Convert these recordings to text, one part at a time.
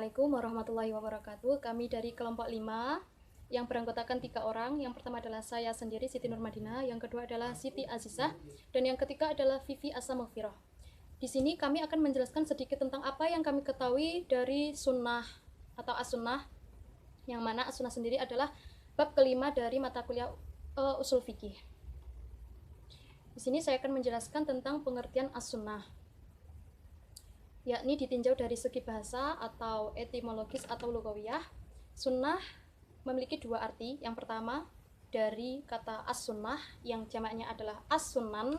Assalamualaikum warahmatullahi wabarakatuh. Kami dari kelompok 5 yang beranggotakan 3 orang. Yang pertama adalah saya sendiri, Siti Nurmadina. Yang kedua adalah Siti Azizah. Dan yang ketiga adalah Vivi Asamafirah. Di sini kami akan menjelaskan sedikit tentang apa yang kami ketahui dari sunnah atau as-sunnah. Yang mana as-sunnah sendiri adalah bab kelima dari mata kuliah usul fikih. Di sini saya akan menjelaskan tentang pengertian as-sunnah, yakni ditinjau dari segi bahasa atau etimologis atau lugawiyah. Sunnah memiliki dua arti. Yang pertama dari kata as-sunnah yang jamaknya adalah as-sunan,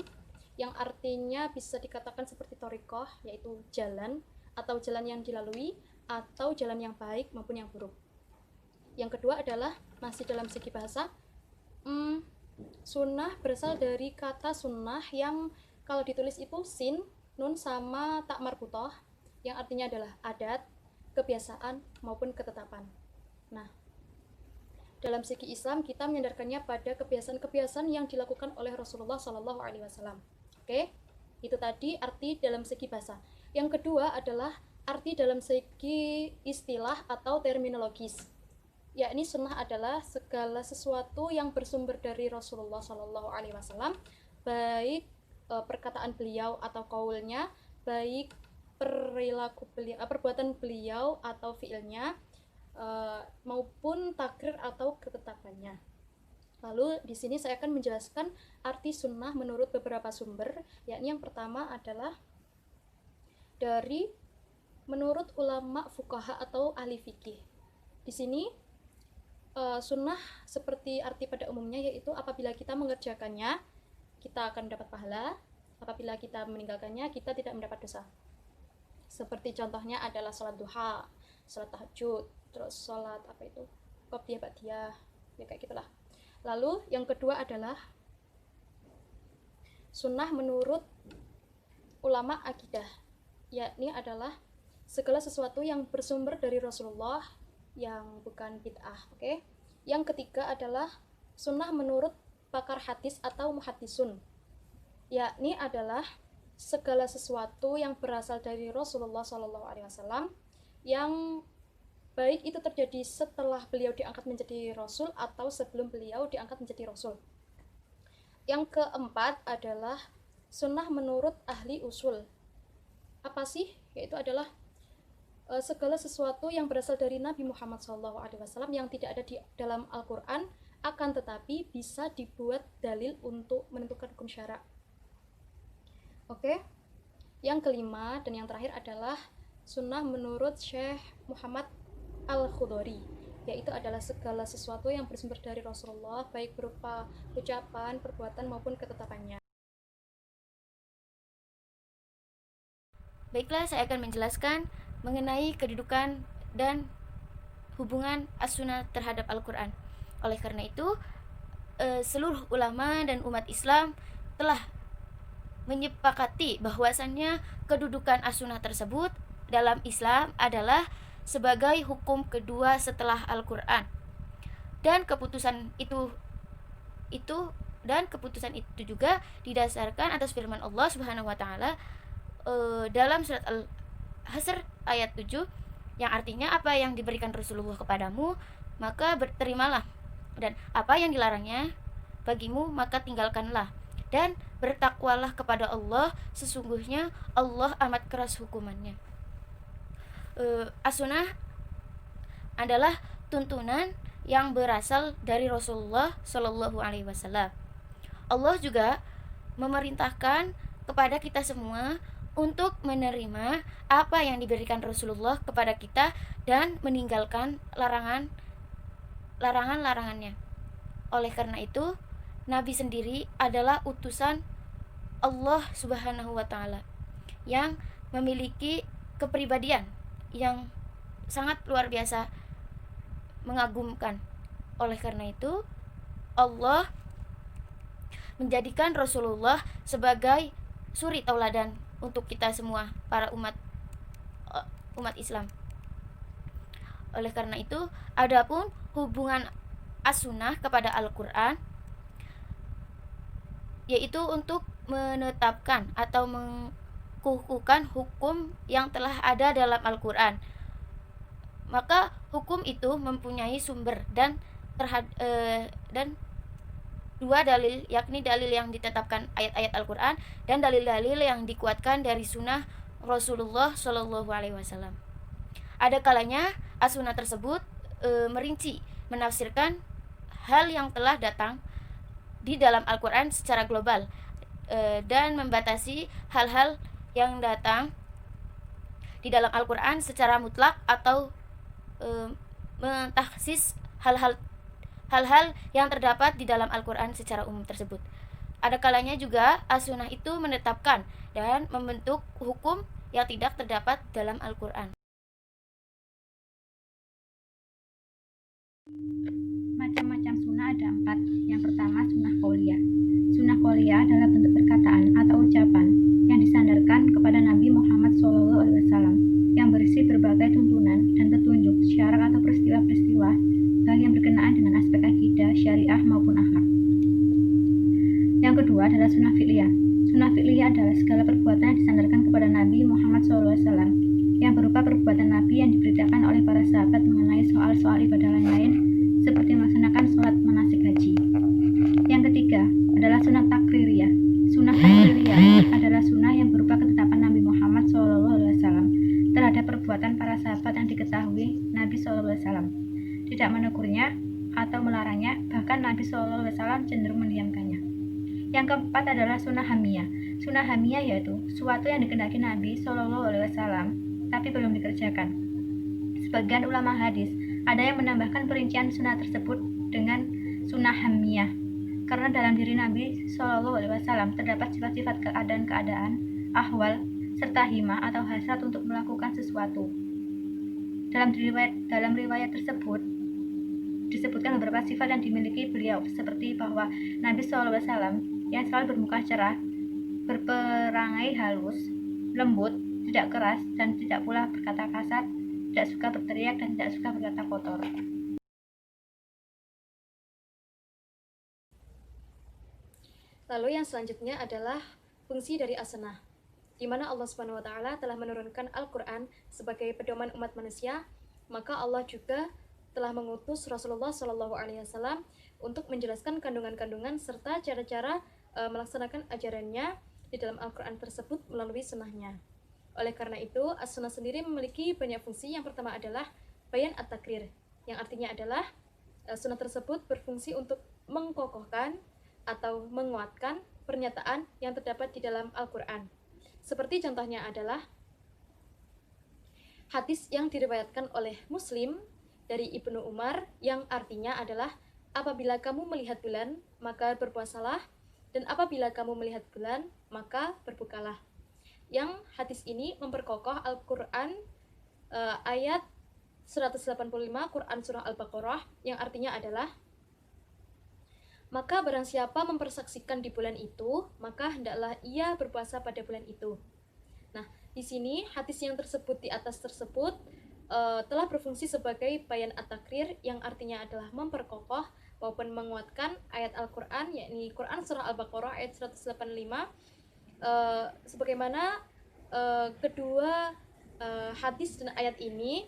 yang artinya bisa dikatakan seperti thoriqoh, yaitu jalan atau jalan yang dilalui atau jalan yang baik maupun yang buruk. Yang kedua adalah masih dalam segi bahasa, sunnah berasal dari kata sunnah yang kalau ditulis itu sin, nun sama tak marbutoh, yang artinya adalah adat, kebiasaan maupun ketetapan. Nah, dalam segi Islam kita menyandarkannya pada kebiasaan-kebiasaan yang dilakukan oleh Rasulullah SAW. Oke, itu tadi arti dalam segi bahasa. Yang kedua adalah arti dalam segi istilah atau terminologis, yakni sunnah adalah segala sesuatu yang bersumber dari Rasulullah SAW, baik perkataan beliau atau kaulnya, baik perilaku beliau, perbuatan beliau atau fiilnya, maupun takrir atau ketetapannya. Lalu di sini saya akan menjelaskan arti sunnah menurut beberapa sumber, yakni yang pertama adalah dari menurut ulama fuqaha atau ahli fikih. Di sini sunnah seperti arti pada umumnya, yaitu apabila kita mengerjakannya kita akan mendapat pahala, apabila kita meninggalkannya kita tidak mendapat dosa. Seperti contohnya adalah sholat duha, sholat tahajud, terus sholat apa itu, qobliyah ba'diyah, ya kayak gitulah. Lalu yang kedua adalah sunnah menurut ulama akidah, yakni adalah segala sesuatu yang bersumber dari Rasulullah yang bukan bid'ah. Oke. Yang ketiga adalah sunnah menurut pakar hadis atau muhaddisun, yakni adalah segala sesuatu yang berasal dari Rasulullah SAW yang baik itu terjadi setelah beliau diangkat menjadi rasul atau sebelum beliau diangkat menjadi rasul. Yang keempat adalah sunnah menurut ahli usul. Apa sih? Yaitu adalah segala sesuatu yang berasal dari Nabi Muhammad SAW yang tidak ada di dalam Al-Quran, akan tetapi bisa dibuat dalil untuk menentukan hukum syara. Oke. Yang kelima dan yang terakhir adalah sunnah menurut Syekh Muhammad Al-Khudori, yaitu adalah segala sesuatu yang bersumber dari Rasulullah, baik berupa ucapan, perbuatan maupun ketetapannya. Baiklah, saya akan menjelaskan mengenai kedudukan dan hubungan as-sunnah terhadap Al-Quran. Oleh karena itu, seluruh ulama dan umat Islam telah menyepakati bahwasannya kedudukan as-sunnah tersebut dalam Islam adalah sebagai hukum kedua setelah Al-Quran. Dan keputusan itu juga didasarkan atas firman Allah Subhanahu wa taala dalam surat Al-Hasr ayat 7, yang artinya apa yang diberikan Rasulullah kepadamu maka berterimalah, dan apa yang dilarangnya bagimu maka tinggalkanlah, dan bertakwalah kepada Allah, sesungguhnya Allah amat keras hukumannya. As-sunnah adalah tuntunan yang berasal dari Rasulullah Shallallahu Alaihi Wasallam. Allah juga memerintahkan kepada kita semua untuk menerima apa yang diberikan Rasulullah kepada kita dan meninggalkan larangan-larangannya. Oleh karena itu, Nabi sendiri adalah utusan Allah Subhanahu wa taala yang memiliki kepribadian yang sangat luar biasa mengagumkan. Oleh karena itu, Allah menjadikan Rasulullah sebagai suri tauladan untuk kita semua para umat Islam. Oleh karena itu, adapun hubungan as-sunnah kepada Al-Quran, yaitu untuk menetapkan atau mengukuhkan hukum yang telah ada dalam Al-Quran. maka hukum itu mempunyai sumber dan dua dalil, yakni dalil yang ditetapkan ayat-ayat Al-Quran dan dalil-dalil yang dikuatkan dari sunnah Rasulullah Shallallahu Alaihi Wasallam. Ada kalanya as-sunnah tersebut merinci, menafsirkan hal yang telah datang di dalam Al-Quran secara global dan membatasi hal-hal yang datang di dalam Al-Quran secara mutlak atau mentaksis hal-hal yang terdapat di dalam Al-Quran secara umum tersebut. Ada kalanya juga as-sunnah itu menetapkan dan membentuk hukum yang tidak terdapat dalam Al-Quran. Macam-macam sunnah ada 4. Yang pertama, sunnah qauliyah. Sunnah qauliyah adalah bentuk perkataan atau ucapan yang disandarkan kepada Nabi Muhammad SAW yang berisi berbagai tuntunan dan petunjuk syarak atau peristiwa-peristiwa hal yang berkenaan dengan aspek akidah, syariah maupun akhlak. Yang kedua adalah sunnah fi'liyah. Sunnah fi'liyah adalah segala perbuatan yang disandarkan kepada Nabi Muhammad SAW yang berupa perbuatan Nabi yang diberitakan oleh para sahabat mengenai soal-soal ibadah lain-lain seperti melaksanakan sholat manasik haji. Yang ketiga adalah sunnah takririyah. Sunnah takririyah adalah sunnah yang berupa ketetapan Nabi Muhammad SAW terhadap perbuatan para sahabat yang diketahui Nabi SAW, tidak menegurnya atau melarangnya, bahkan Nabi SAW cenderung mendiamkannya. Yang keempat adalah sunnah hamiyah. Sunnah hamiyah yaitu suatu yang dikehendaki Nabi SAW tapi belum dikerjakan. Sebagian ulama hadis ada yang menambahkan perincian sunnah tersebut dengan sunnah hamiyah, karena dalam diri Nabi SAW terdapat sifat-sifat keadaan-keadaan, ahwal, serta hima atau hasrat untuk melakukan sesuatu. Dalam riwayat tersebut disebutkan beberapa sifat yang dimiliki beliau, seperti bahwa Nabi SAW yang selalu bermuka cerah, berperangai halus, lembut, tidak keras, dan tidak pula berkata kasar, tidak suka berteriak, dan tidak suka berkata kotor. Lalu yang selanjutnya adalah fungsi dari as-sunnah, di mana Allah Subhanahu wa taala telah menurunkan Al-Qur'an sebagai pedoman umat manusia, maka Allah juga telah mengutus Rasulullah Shallallahu Alaihi Wasallam untuk menjelaskan kandungan-kandungan serta cara-cara melaksanakan ajarannya di dalam Al-Quran tersebut melalui sunnahnya. Oleh karena itu, as-sunnah sendiri memiliki banyak fungsi. Yang pertama adalah bayan at-takrir, yang artinya adalah sunnah tersebut berfungsi untuk mengkokohkan atau menguatkan pernyataan yang terdapat di dalam Al-Quran. Seperti contohnya adalah hadis yang diriwayatkan oleh Muslim dari Ibnu Umar yang artinya adalah apabila kamu melihat bulan maka berpuasalah, dan apabila kamu melihat bulan maka berbukalah. Yang hadis ini memperkokoh Al-Quran ayat 185 Quran surah Al-Baqarah yang artinya adalah maka barang siapa mempersaksikan di bulan itu maka hendaklah ia berpuasa pada bulan itu. Nah, di sini hadis yang tersebut di atas tersebut telah berfungsi sebagai bayan at-takrir yang artinya adalah memperkokoh maupun menguatkan ayat Al-Quran, yakni Quran surah Al-Baqarah ayat 185, sebagaimana kedua hadis dan ayat ini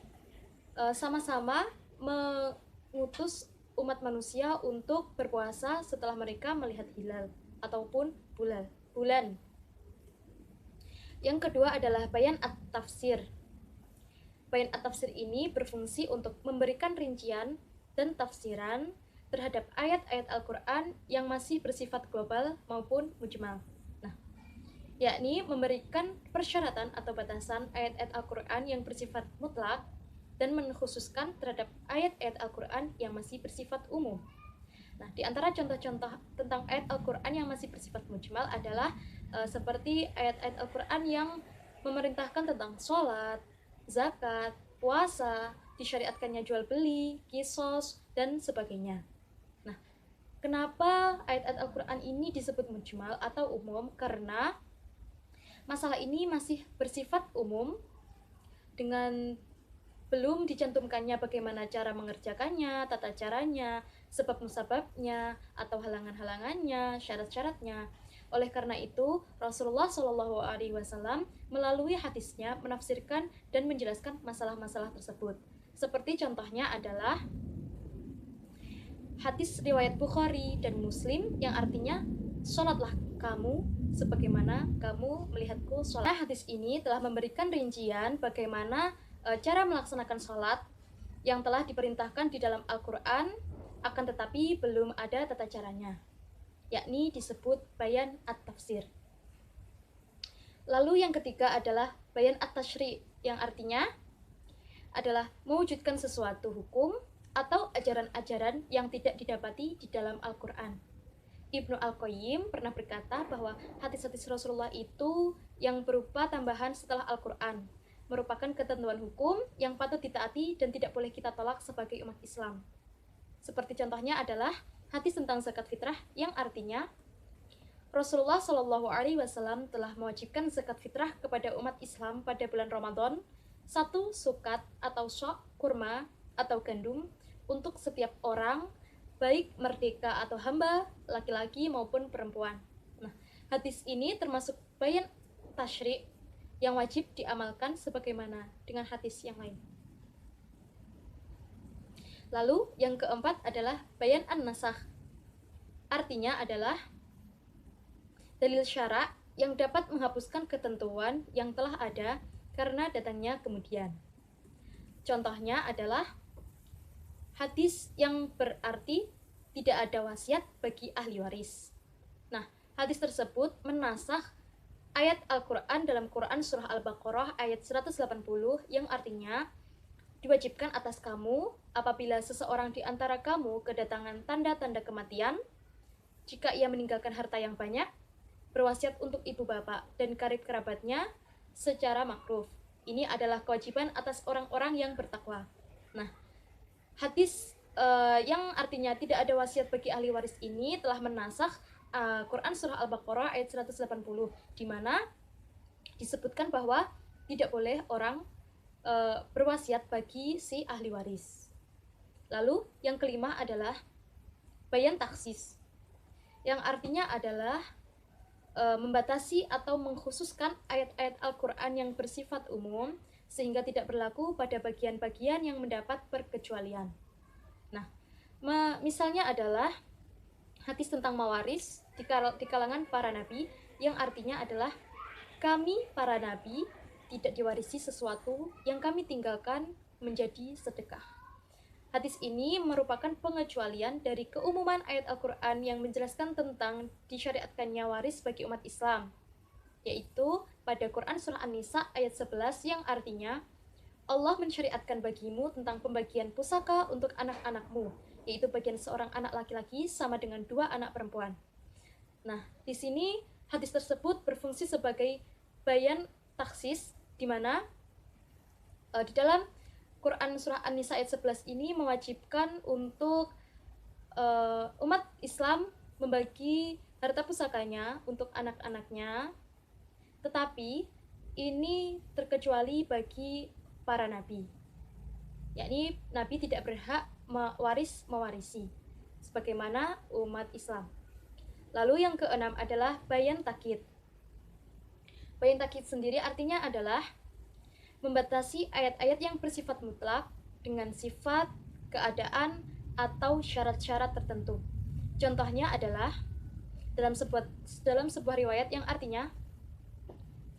sama-sama mengutus umat manusia untuk berpuasa setelah mereka melihat hilal ataupun bulan. Yang kedua adalah bayan at-tafsir. Bayan at-tafsir ini berfungsi untuk memberikan rincian dan tafsiran terhadap ayat-ayat Al-Quran yang masih bersifat global maupun mujmal. Nah, yakni memberikan persyaratan atau batasan ayat-ayat Al-Quran yang bersifat mutlak dan mengkhususkan terhadap ayat-ayat Al-Quran yang masih bersifat umum. Nah, di antara contoh-contoh tentang ayat Al-Quran yang masih bersifat mujmal adalah seperti ayat-ayat Al-Quran yang memerintahkan tentang sholat, zakat, puasa, disyariatkannya jual beli, kisos, dan sebagainya. Nah, kenapa ayat-ayat Al-Quran ini disebut mujmal atau umum? Karena masalah ini masih bersifat umum dengan belum dicantumkannya bagaimana cara mengerjakannya, tata caranya, sebab musababnya, atau halangan-halangannya, syarat-syaratnya. Oleh karena itu, Rasulullah Shallallahu Alaihi Wasallam melalui hadisnya menafsirkan dan menjelaskan masalah-masalah tersebut. Seperti contohnya adalah hadis riwayat Bukhari dan Muslim yang artinya sholatlah kamu sebagaimana kamu melihatku sholat. Nah, hadis ini telah memberikan rincian bagaimana cara melaksanakan sholat yang telah diperintahkan di dalam Al-Quran, akan tetapi belum ada tata caranya, yakni disebut bayan at-tafsir. Lalu yang ketiga adalah bayan at-tashri', yang artinya adalah mewujudkan sesuatu hukum atau ajaran-ajaran yang tidak didapati di dalam Al-Quran. Ibnu Al-Qayyim pernah berkata bahwa hadis-hadis Rasulullah itu yang berupa tambahan setelah Al-Quran, merupakan ketentuan hukum yang patut ditaati dan tidak boleh kita tolak sebagai umat Islam. Seperti contohnya adalah hadis tentang zakat fitrah yang artinya Rasulullah Shallallahu Alaihi Wasallam telah mewajibkan zakat fitrah kepada umat Islam pada bulan Ramadan 1 sukat atau syok kurma atau gandum untuk setiap orang, baik merdeka atau hamba, laki-laki maupun perempuan. Nah, hadis ini termasuk bayan tasyri' yang wajib diamalkan sebagaimana dengan hadis yang lain. Lalu yang keempat adalah bayan an-nasakh. Artinya adalah dalil syara' yang dapat menghapuskan ketentuan yang telah ada karena datangnya kemudian. Contohnya adalah hadis yang berarti tidak ada wasiat bagi ahli waris. Nah, hadis tersebut menasakh ayat Al-Quran dalam Quran Surah Al-Baqarah ayat 180 yang artinya diwajibkan atas kamu apabila seseorang di antara kamu kedatangan tanda-tanda kematian, jika ia meninggalkan harta yang banyak, berwasiat untuk ibu bapak dan karib kerabatnya secara makruf. Ini adalah kewajiban atas orang-orang yang bertakwa. Nah, hadis yang artinya tidak ada wasiat bagi ahli waris ini telah menasakh Quran Surah Al-Baqarah ayat 180, di mana disebutkan bahwa tidak boleh orang berwasiat bagi si ahli waris. Lalu yang kelima adalah bayan taksis, yang artinya adalah membatasi atau mengkhususkan ayat-ayat Al-Quran yang bersifat umum sehingga tidak berlaku pada bagian-bagian yang mendapat perkecualian. Nah, misalnya adalah hadis tentang mawaris di kalangan para nabi yang artinya adalah kami para nabi tidak diwarisi sesuatu yang kami tinggalkan menjadi sedekah. Hadis ini merupakan pengecualian dari keumuman ayat Al-Quran yang menjelaskan tentang disyariatkannya waris bagi umat Islam, yaitu pada Quran Surah An-Nisa ayat 11 yang artinya Allah mensyariatkan bagimu tentang pembagian pusaka untuk anak-anakmu, yaitu bagian seorang anak laki-laki sama dengan 2 anak perempuan. Nah, di sini hadis tersebut berfungsi sebagai bayan taksis, di mana di dalam Quran Surah An-Nisa ayat 11 ini mewajibkan untuk umat Islam membagi harta pusakanya untuk anak-anaknya, tetapi ini terkecuali bagi para nabi, yakni nabi tidak berhak mewarisi sebagaimana umat Islam. Lalu yang keenam adalah bayan takyid. Bayan takyid sendiri artinya adalah membatasi ayat-ayat yang bersifat mutlak dengan sifat, keadaan, atau syarat-syarat tertentu. Contohnya adalah dalam sebuah riwayat yang artinya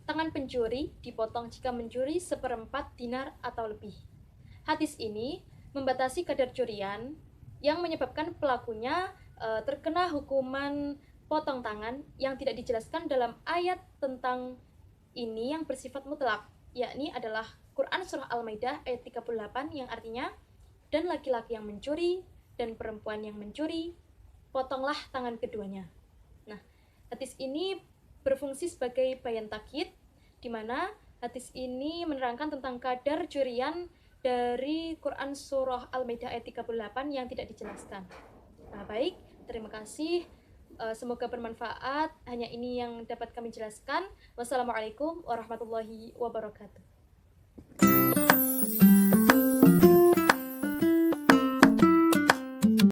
tangan pencuri dipotong jika mencuri 1/4 dinar atau lebih. Hadis ini membatasi kadar curian yang menyebabkan pelakunya terkena hukuman potong tangan yang tidak dijelaskan dalam ayat tentang ini yang bersifat mutlak, yakni adalah Quran Surah Al-Maidah ayat 38 yang artinya dan laki-laki yang mencuri dan perempuan yang mencuri, potonglah tangan keduanya. Nah, hadis ini berfungsi sebagai bayan takyid, di mana hadis ini menerangkan tentang kadar curian dari Quran Surah Al-Maidah ayat 38 yang tidak dijelaskan. Nah, baik, terima kasih. Semoga bermanfaat. Hanya ini yang dapat kami jelaskan. Wassalamualaikum warahmatullahi wabarakatuh.